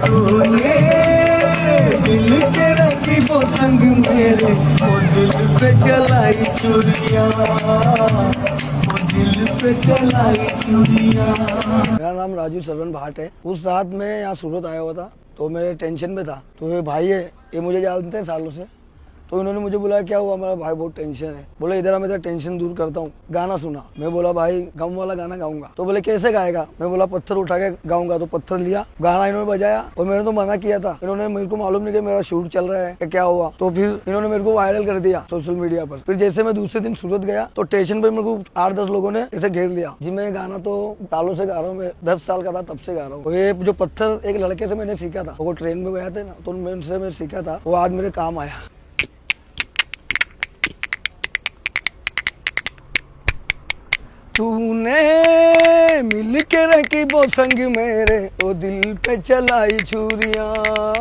तूने दिल के रखी वो संग मेरे, वो दिल पे चलाई चूड़ियां, वो दिल पे चलाई चूड़ियां। मेरा नाम राजू सरवन भाट है। उस रात मैं यहाँ सूरत आया हुआ था, तो मैं टेंशन में था। तो ये भाई है, ये मुझे जानते हैं सालों से, तो इन्होंने मुझे बुलाया, क्या हुआ? हमारा भाई बहुत टेंशन है। बोले इधर आ, मैं तेरा टेंशन दूर करता हूँ, गाना सुना। मैं बोला भाई गम वाला गाना गाऊंगा। तो बोले कैसे गाएगा? मैं बोला पत्थर उठा के गाऊंगा। तो पत्थर लिया, गाना इन्होंने बजाया, और मैंने तो मना किया था। इन्होंने, मेरे को मालूम नहीं कि मेरा शूट चल रहा है क्या हुआ। तो फिर इन्होंने मेरे को वायरल कर दिया सोशल मीडिया पर। फिर जैसे मैं दूसरे दिन सूरत गया, तो स्टेशन पर मेरे को 8-10 लोगों ने ऐसे घेर लिया। जी मैं गाना तो सालों से गा रहा हूँ, मैं 10 साल का था तब से गा रहा हूँ। ये जो पत्थर एक लड़के से मैंने सीखा था, वो ट्रेन में गया था ना, तो उनसे मैं सीखा था, वो आज मेरे काम आया। तूने मिल के रखी वो संग मेरे, ओ दिल पे चलाई छुरियां,